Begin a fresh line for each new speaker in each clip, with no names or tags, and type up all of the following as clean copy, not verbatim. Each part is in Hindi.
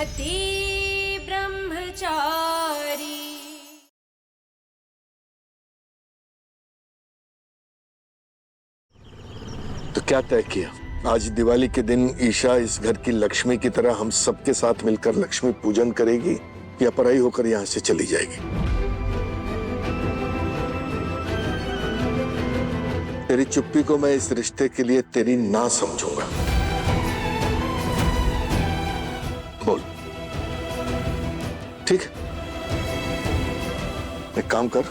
पति ब्रह्मचारी।
तो क्या तय किया? आज दिवाली के दिन ईशा इस घर की लक्ष्मी की तरह हम सबके साथ मिलकर लक्ष्मी पूजन करेगी या पराई होकर यहाँ से चली जाएगी? तेरी चुप्पी को मैं इस रिश्ते के लिए तेरी ना समझूंगा। बोल। ठीक है, एक काम कर,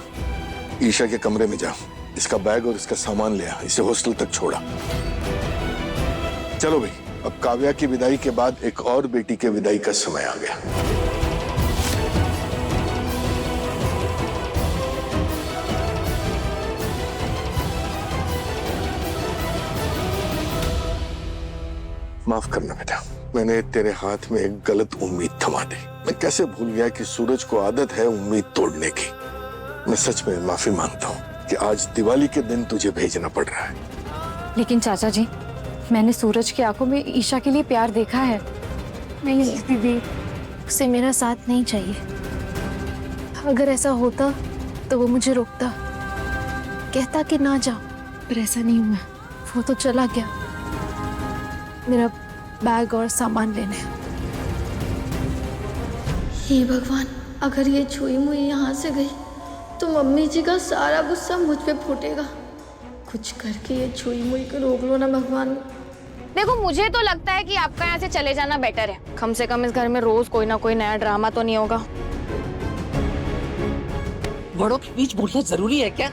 ईशा के कमरे में जा, इसका बैग और इसका सामान ले आ, इसे हॉस्टल तक छोड़ा। चलो भाई, अब काव्या की विदाई के बाद एक और बेटी के विदाई का समय आ गया। माफ करना बेटा, मैंने तेरे हाथ में एक गलत उम्मीद थमा दी। मैं कैसे भूल गया कि सूरज को आदत है उम्मीद तोड़ने की। मैं सच में माफी मांगता हूँ कि आज दिवाली के दिन तुझे भेजना पड़ रहा है।
लेकिन चाचा जी, मैंने सूरज की आंखों में ईशा के लिए प्यार देखा है।
नहीं दीदी, उसे मेरा साथ नहीं चाहिए। अगर ऐसा होता तो वो मुझे रोकता, कहता कि ना जाओ, पर ऐसा नहीं हुआ। वो तो चला गया मेरा बैग और सामान लेने।
हे भगवान, अगर ये छुई मुई यहाँ से गई तो मम्मी जी का सारा गुस्सा मुझ पे फूटेगा। कुछ करके ये छुई मुई को रोक लो ना भगवान।
देखो, मुझे तो लगता है कि आपका यहाँ से चले जाना बेटर है। कम से कम इस घर में रोज कोई ना कोई नया ड्रामा तो नहीं होगा।
बड़ों के बीच बोलना जरूरी है क्या?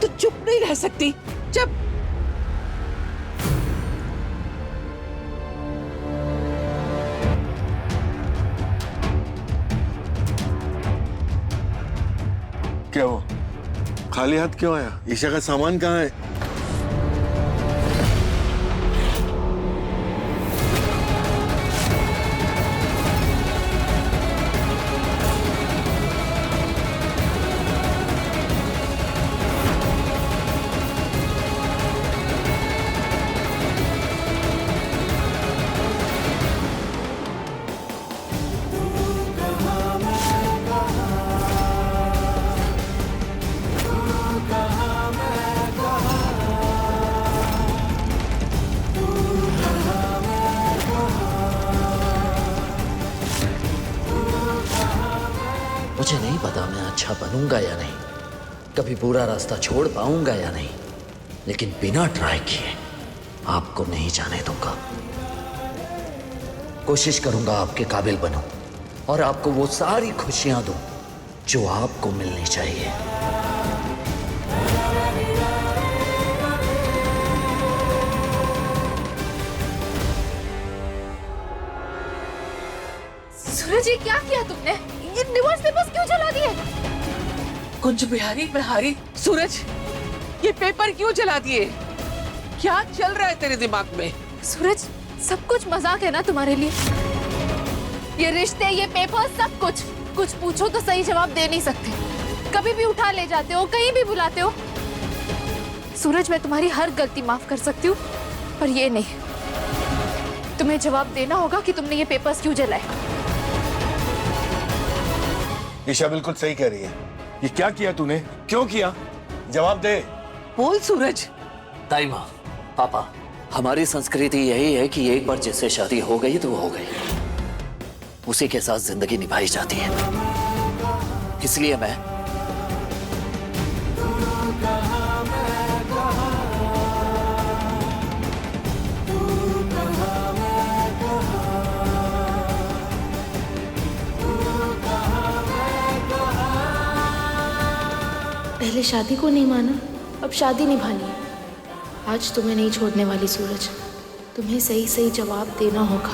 तो चुप नहीं रह सकती? चुप।
क्या हो, खाली हाथ क्यों आया? ईशा का सामान कहाँ है?
मुझे नहीं पता मैं अच्छा बनूंगा या नहीं, कभी पूरा रास्ता छोड़ पाऊंगा या नहीं, लेकिन बिना ट्राई किए आपको नहीं जाने दूंगा। कोशिश करूंगा आपके काबिल बनूं और आपको वो सारी खुशियां दूं जो आपको मिलनी चाहिए।
सूरज, ये क्या किया तुमने? ये डिवोर्स पेपर्स क्यों जला दिए?
कुंज बिहारी बिहारी, सूरज, ये पेपर क्यों जला दिए? क्या चल रहा है तेरे दिमाग में?
सूरज, सब कुछ मजाक है ना तुम्हारे लिए? ये रिश्ते, ये पेपर, सब कुछ। कुछ पूछो तो सही जवाब दे नहीं सकते। कभी भी उठा ले जाते हो, कहीं भी बुलाते हो। सूरज, मैं तुम्हारी हर गलती माफ कर सकती हूँ, पर ये नहीं। तुम्हें जवाब देना होगा कि तुमने ये पेपर्स क्यों जलाए।
ईशा बिल्कुल सही कह रही है। ये क्या किया तूने? क्यों किया? जवाब दे।
बोल सूरज।
ताई माँ, पापा, हमारी संस्कृति यही है कि एक बार जिससे शादी हो गई तो वो हो गई, उसी के साथ जिंदगी निभाई जाती है। इसलिए मैं
पहले शादी को नहीं माना, अब शादी निभानी है। आज तुम्हें नहीं छोड़ने वाली सूरज, तुम्हें सही सही जवाब देना होगा।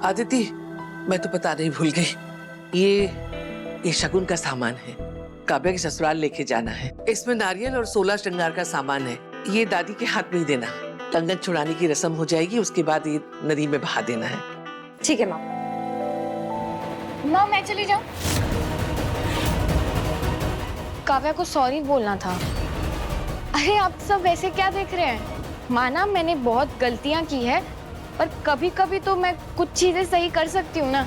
आदिति, मैं तो पता नहीं भूल गई। ये शगुन का सामान है, काव्या के ससुराल लेके जाना है। इसमें नारियल और 16 श्रृंगार का सामान है। ये दादी के हाथ में ही देना। कंगन छुड़ाने की रस्म हो जाएगी, उसके बाद ये नदी में बहा देना है।
ठीक है माँ। माँ, मैं चली जाऊँ? काव्या को सॉरी बोलना था। अरे आप सब वैसे क्या देख रहे हैं? माना मैंने बहुत गलतियां की है, पर कभी कभी तो मैं कुछ चीजें सही कर सकती हूँ ना।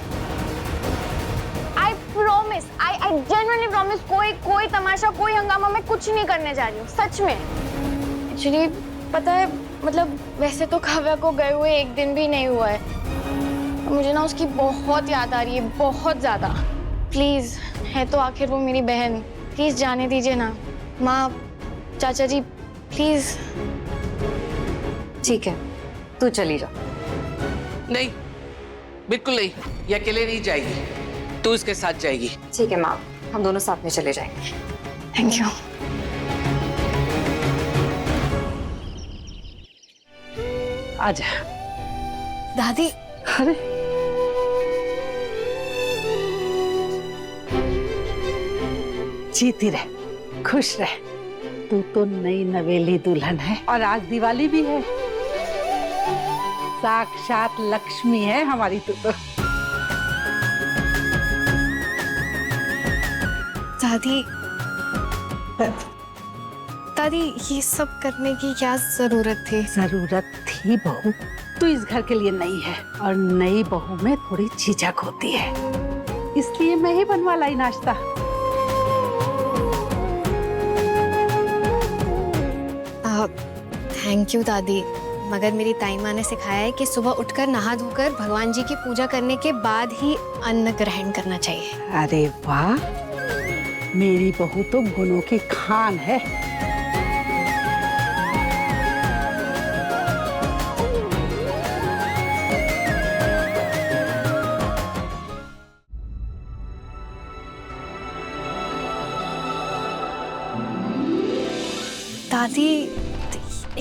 I promise, I genuinely promise, कोई तमाशा, कोई हंगामा मैं कुछ नहीं करने जा रही हूँ, सच में। एक्चुअली पता है, मतलब वैसे तो काव्या को गए हुए एक दिन भी नहीं हुआ है। मुझे ना उसकी बहुत याद आ रही है, बहुत ज्यादा। प्लीज, है तो आखिर वो मेरी बहन, प्लीज जाने दीजिए ना। माँ, चाचा जी, प्लीज।
ठीक है, तू चली जा।
नहीं, बिल्कुल नहीं, ये अकेले नहीं जाएगी, तू इसके साथ जाएगी।
ठीक है माँ, हम दोनों साथ में चले जाएंगे।
Thank you.
आजा।
दादी,
अरे जीती रह, खुश रह। तू तो नई नवेली दुल्हन है और आज दिवाली भी है। साक्षात लक्ष्मी है हमारी तू तो।
दादी, दादी ये सब करने की क्या जरूरत थी?
जरूरत थी बहू, तू इस घर के लिए नई है और नई बहू में थोड़ी झिझक होती है, इसलिए मैं ही बनवा लाई नाश्ता।
थैंक यू दादी, मगर मेरी ताई माँ ने सिखाया है कि सुबह उठकर नहा धोकर भगवान जी की पूजा करने के बाद ही अन्न ग्रहण करना चाहिए।
अरे वाह, मेरी बहू तो गुणों की खान है।
दादी,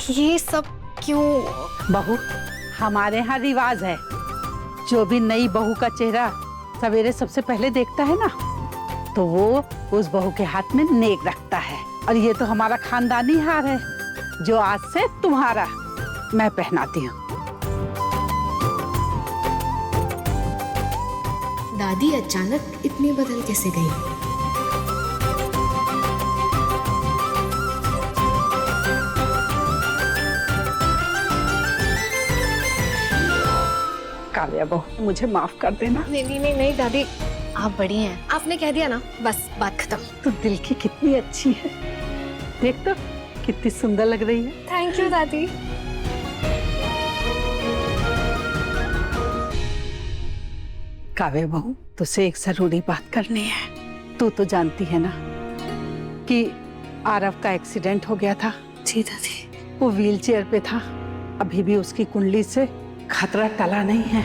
ये सब क्यों?
बहू, हमारे यहाँ रिवाज है, जो भी नई बहू का चेहरा सवेरे सबसे पहले देखता है ना, तो वो उस बहू के हाथ में नेक रखता है। और ये तो हमारा खानदानी हार है, जो आज से तुम्हारा मैं पहनाती हूँ।
दादी अचानक इतनी बदल कैसे गई?
काव्या बहू, मुझे माफ कर देना।
नहीं दादी, आप बड़ी हैं, आपने कह दिया ना, बस बात खत्म।
तू दिल की कितनी अच्छी है, देख तो कितनी सुंदर लग रही है।
थैंक यू दादी।
काव्या बहू, तुझसे एक जरूरी बात करनी है। तू तो जानती है ना कि आरव का एक्सीडेंट हो गया था।
जी दादी।
वो व्हीलचेयर पे था, अभी भी उसकी कुंडली से खतरा टला नहीं है।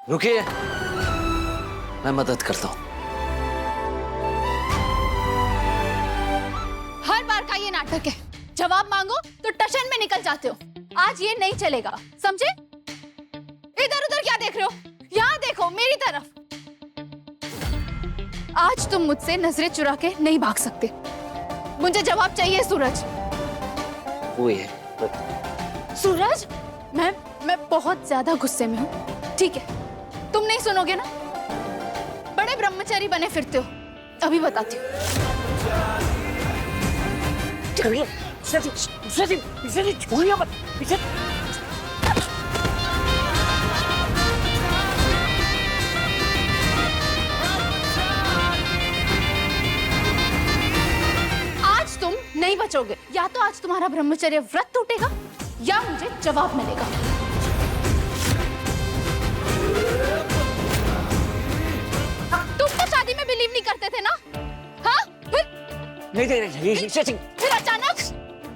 रुकिए, मैं मदद करता हूं।
हर बार का ये नाटक है, जवाब मांगो तो टशन में निकल जाते हो। आज ये नहीं चलेगा, समझे? इधर उधर क्या देख रहे हो? यहाँ देखो मेरी तरफ। आज तुम मुझसे नजरें चुरा के नहीं भाग सकते। मुझे जवाब चाहिए सूरज।
वो ये
सूरज, मैं बहुत ज्यादा गुस्से में हूँ, ठीक है? तुम नहीं सुनोगे ना? बड़े ब्रह्मचारी बने फिरते हो, अभी बताती हूँ। आज तुम नहीं बचोगे, या तो आज तुम्हारा ब्रह्मचर्य व्रत टूटेगा या मुझे जवाब मिलेगा। तुम तो शादी में बिलीव नहीं करते थे ना? हाँ? फिर अचानक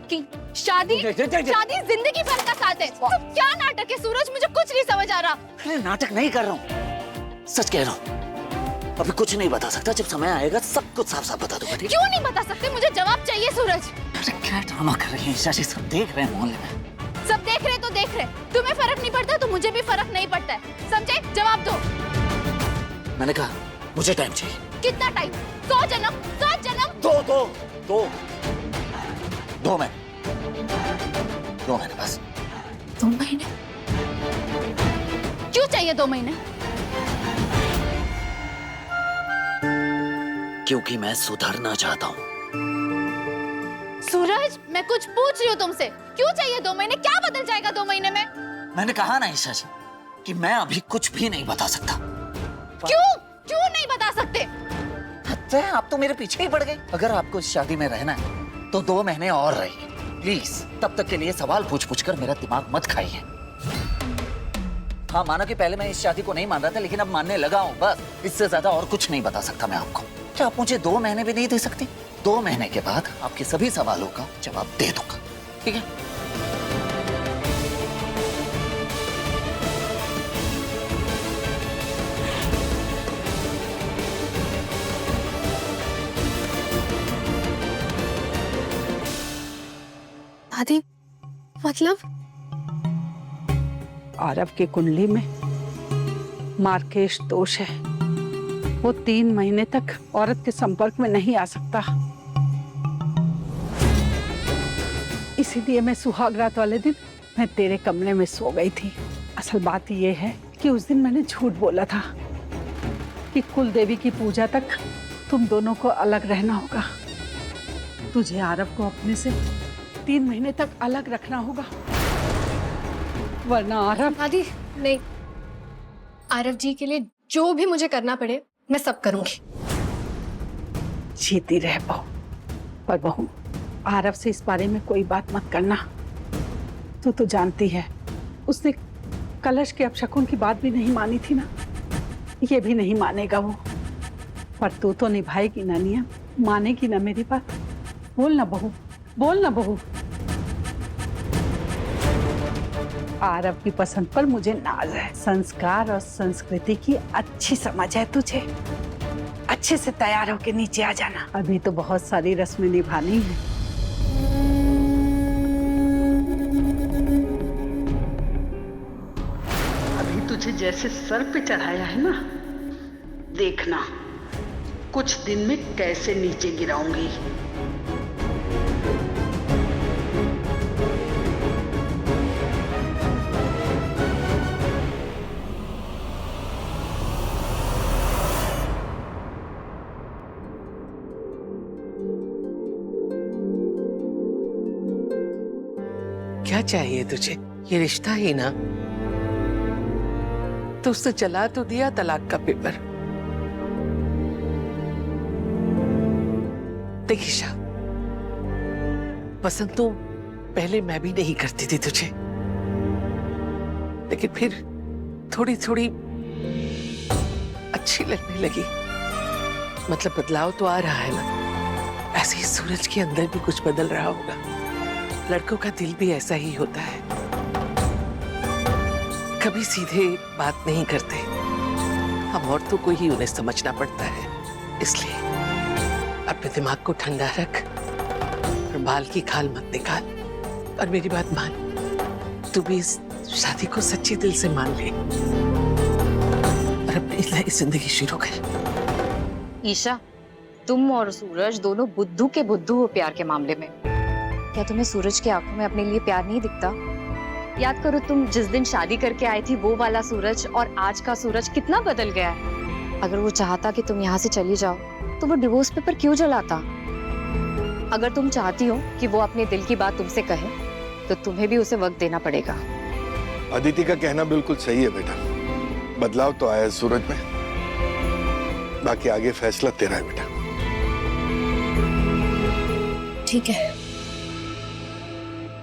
कि शादी जिंदगी भर का साथ है। तो क्या नाटक है सूरज? मुझे कुछ नहीं समझ आ रहा।
अरे नाटक नहीं कर रहा हूँ, सच कह रहा हूँ। अभी कुछ नहीं बता सकता, जब समय आएगा सब कुछ साफ साफ बता दूंगा, ठीक है?
क्यों नहीं बता सकते? मुझे जवाब चाहिए सूरज।
अरे क्या ड्रामा कर रही है ईशा जी, सब देख रहे हैं मोहल्ले में।
सब देख रहे तो देख रहे, तुम्हें फर्क नहीं पड़ता तो मुझे भी फर्क नहीं पड़ता है, समझे? जवाब दो।
मैंने कहा मुझे टाइम चाहिए।
कितना टाइम? 100 जन्म? 100 जन्म?
दो महीने बस।
2 महीने? क्यों चाहिए 2 महीने?
क्योंकि मैं सुधरना चाहता हूँ।
सूरज, मैं कुछ पूछ रही हूँ तुमसे, क्यों चाहिए 2 महीने? क्या बदल जाएगा 2 महीने में?
मैंने कहा ना ईशा जी कि मैं अभी कुछ भी नहीं बता सकता।
क्यों नहीं बता सकते?
अच्छा, आप तो मेरे पीछे ही पड़ गए। अगर आपको इस शादी में रहना है तो 2 महीने और रहिए प्लीज। तब तक के लिए सवाल पूछ कर मेरा दिमाग मत खाइए। हाँ, माना कि पहले मैं इस शादी को नहीं मान रहा था, लेकिन अब मानने लगा हूँ। बस इससे ज्यादा और कुछ नहीं बता सकता मैं आपको। क्या आप मुझे 2 महीने भी नहीं दे सकती? 2 महीने के बाद आपके सभी सवालों का जवाब दे दूंगा, ठीक है?
दादी, मतलब?
आरव की कुंडली में मार्केश दोष है। वो 3 महीने तक औरत के संपर्क में नहीं आ सकता। इसीलिए मैं सुहागरात वाले दिन मैं तेरे कमरे में सो गई थी। असल बात ये है कि उस दिन मैंने झूठ बोला था कि कुल देवी की पूजा तक तुम दोनों को अलग रहना होगा। तुझे आरव को अपने से 3 महीने तक अलग रखना होगा, वरना आरव।
दादी नहीं, आरव जी के लिए जो भी मुझे करना पड़े मैं सब करूंगी।
जीती रह बहू, पर बहू आरव से इस बारे में कोई बात मत करना। तो जानती है उसने कलश के अपशकुन की बात भी नहीं मानी थी ना, ये भी नहीं मानेगा वो। पर तू तो निभाएगी ना नियम, मानेगी ना मेरी बात? बोल ना बहू, बोल ना बहू। आरव की पसंद पर मुझे नाज है। संस्कार और संस्कृति की अच्छी समझ है तुझे। अच्छे से तैयार होके नीचे आ जाना, अभी तो बहुत सारी रस्में निभानी है।
अभी तुझे जैसे सर पे चढ़ाया है ना, देखना कुछ दिन में कैसे नीचे गिराऊंगी।
क्या चाहिए तुझे? ये रिश्ता ही ना, तो उसने चला तो दिया तलाक का पेपर। देख ईशा, पसंद तो पहले मैं भी नहीं करती थी तुझे, लेकिन फिर थोड़ी थोड़ी अच्छी लगने लगी। मतलब बदलाव तो आ रहा है ना, ऐसे ही सूरज के अंदर भी कुछ बदल रहा होगा। लड़कों का दिल भी ऐसा ही होता है, कभी सीधे बात नहीं करते। हम औरतों को ही उन्हें समझना पड़ता है। इसलिए अपने दिमाग को ठंडा रख और बाल की खाल मत निकाल। और मेरी बात मान, तू भी इस शादी को सच्चे दिल से मान ले और अपनी नई जिंदगी शुरू कर।
ईशा, तुम और सूरज दोनों बुद्धू के बुद्धू हो प्यार के मामले में। क्या तुम्हें सूरज की आंखों में अपने लिए प्यार नहीं दिखता? याद करो, तुम जिस दिन शादी करके आई थी वो वाला सूरज और आज का सूरज कितना बदल गया है। अगर वो चाहता कि तुम यहाँ से चली जाओ तो वो डिवोर्स पेपर क्यों जलाता? अगर तुम चाहती हो कि वो अपने दिल की बात तुमसे कहे तो तुम्हें भी उसे वक्त देना पड़ेगा।
अदिति का कहना बिल्कुल सही है बेटा, बदलाव तो आया है सूरज में, बाकी आगे फैसला तेरा है बेटा।
ठीक है,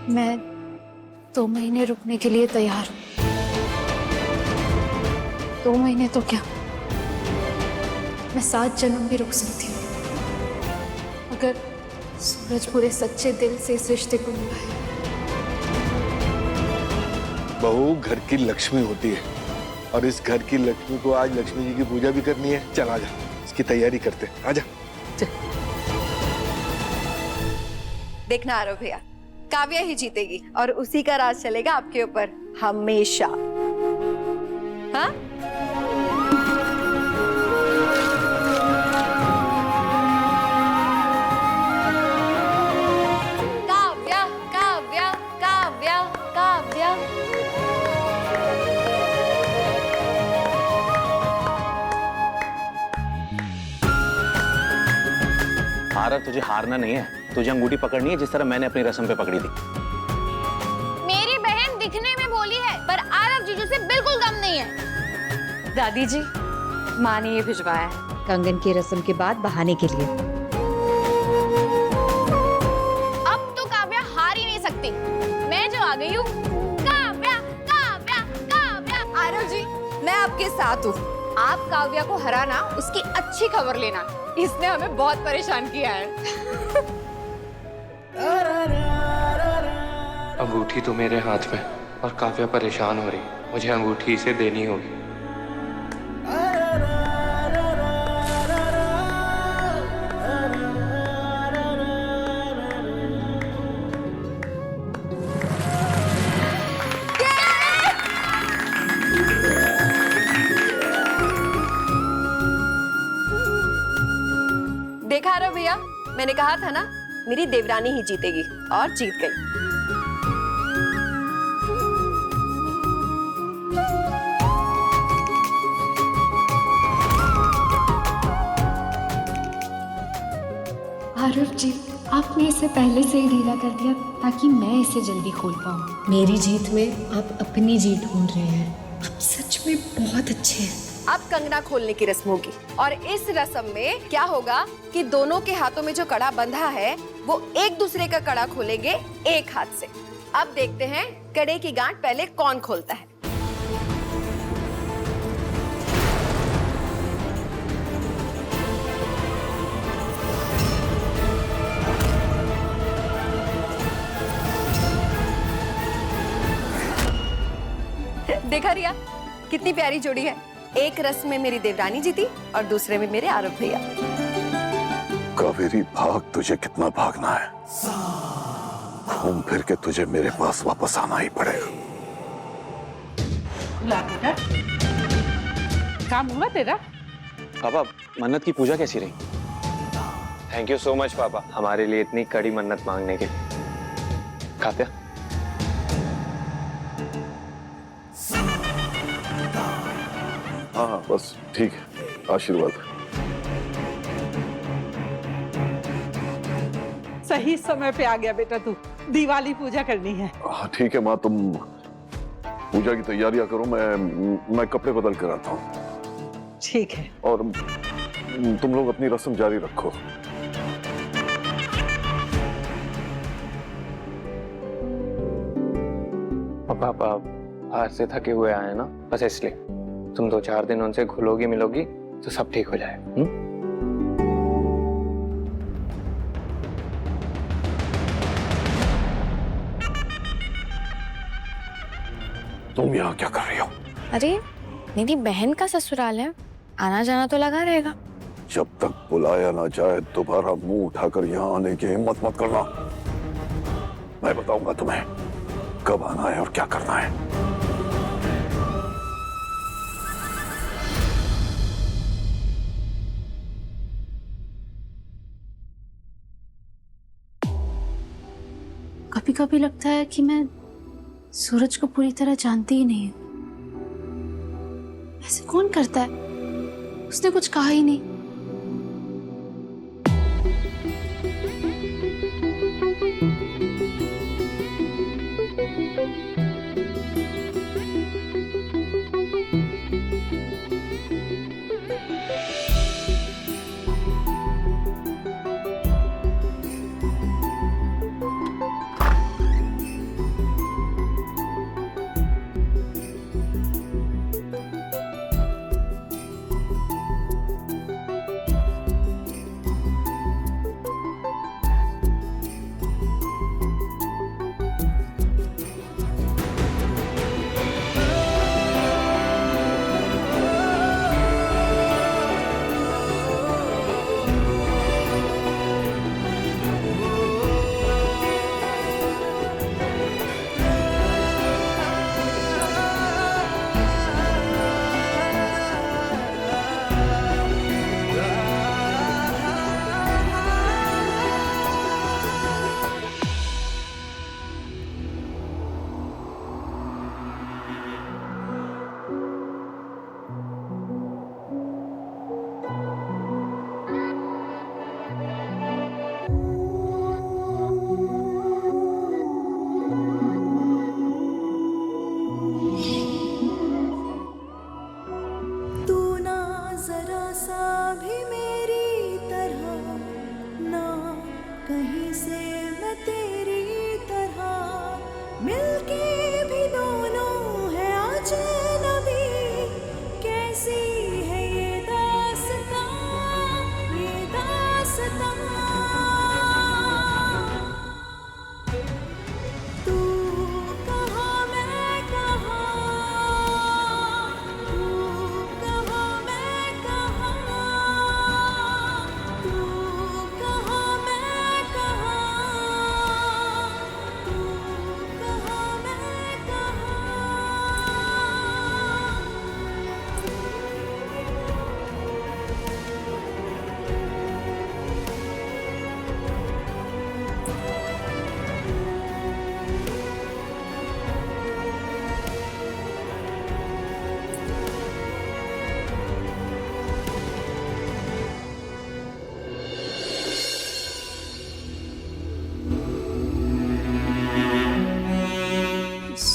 मैं 2 महीने रुकने के लिए तैयार हूँ। 2 महीने तो क्या, मैं 7 जन्म भी रुक सकती हूँ, अगर सूरज पूरे सच्चे दिल से इस रिश्ते को निभाए।
बहू घर की लक्ष्मी होती है और इस घर की लक्ष्मी को आज लक्ष्मी जी की पूजा भी करनी है। चल आजा, इसकी तैयारी करते हैं, आजा।
देखना आरव भैया, काव्या ही जीतेगी और उसी का राज चलेगा आपके ऊपर हमेशा। हाँ? काव्या काव्या काव्या काव्या।
आरव, तुझे हारना नहीं है, तुझे अंगूठी पकड़नी है जिस तरह मैंने अपनी रस्म पे पकड़ी थी।
मेरी बहन दिखने में भोली है पर आरव जीजू से बिल्कुल कम नहीं है।
दादी जी, माँ ने ये भिजवाया है कंगन की रस्म के बाद बहाने के लिए।
अब तो काव्या हार ही नहीं सकती, मैं जो आ गई हूँ। काव्या काव्या काव्या।
आरव जी, मैं आपके साथ हूँ। आप काव्या को हराना, उसकी अच्छी खबर लेना। इसने हमें बहुत परेशान किया है।
अंगूठी तो मेरे हाथ में और काव्या परेशान हो रही, मुझे अंगूठी इसे देनी होगी।
देखा रहा भैया, मैंने कहा था ना मेरी देवरानी ही जीतेगी और जीत गई।
आरव जी, आपने इसे पहले से ही ढीला कर दिया ताकि मैं इसे जल्दी खोल पाऊँ। मेरी जीत में आप अपनी जीत ढूंढ रहे हैं। आप सच में बहुत अच्छे हैं।
अब कंगना खोलने की रस्म होगी और इस रस्म में क्या होगा कि दोनों के हाथों में जो कड़ा बंधा है वो एक दूसरे का कड़ा खोलेंगे एक हाथ से। अब देखते हैं कड़े की गांठ पहले कौन खोलता है। देखा रिया, कितनी प्यारी जोड़ी है। एक रस्म में मेरी देवरानी जीती और दूसरे में मेरे आरव भैया।
कावेरी, भाग तुझे कितना भागना है, घूम फिर के तुझे मेरे पास वापस आना ही पड़ेगा।
ला बेटा, काम हुआ तेरा?
पापा, मन्नत की पूजा कैसी रही? थैंक यू सो मच पापा, हमारे लिए इतनी कड़ी मन्नत मांगने के लिए। काव्या,
हाँ हाँ, बस ठीक है, आशीर्वाद।
सही समय पे आ गया बेटा तू। दिवाली पूजा करनी है।
हाँ ठीक है माँ, तुम पूजा की तैयारियां करो, मैं कपड़े बदल कर आता हूँ।
ठीक है।
और तुम लोग अपनी रस्म जारी रखो।
पापा बाहर से थके हुए आए ना, बस इसलिए। तुम 2-4 दिन उनसे घुलोगी मिलोगी तो सब ठीक हो जाए।
तुम यहाँ क्या कर रही हो?
अरे मेरी बहन का ससुराल है, आना जाना तो लगा रहेगा।
जब तक बुलाया ना जाए दोबारा मुंह उठाकर यहाँ आने की हिम्मत मत करना। मैं बताऊंगा तुम्हें कब आना है और क्या करना है।
कभी कभी लगता है कि मैं सूरज को पूरी तरह जानती ही नहीं हूँ। ऐसे कौन करता है? उसने कुछ कहा ही नहीं।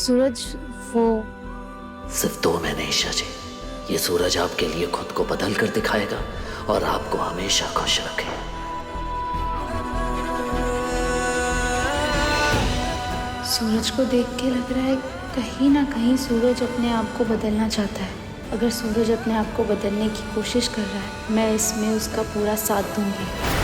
सूरज वो
सिर्फ 2 महीने ईशा जी, ये सूरज आपके लिए खुद को बदल कर दिखाएगा और आपको हमेशा खुश रखे।
सूरज को देख के लग रहा है कहीं ना कहीं सूरज अपने आप को बदलना चाहता है। अगर सूरज अपने आप को बदलने की कोशिश कर रहा है, मैं इसमें उसका पूरा साथ दूंगी।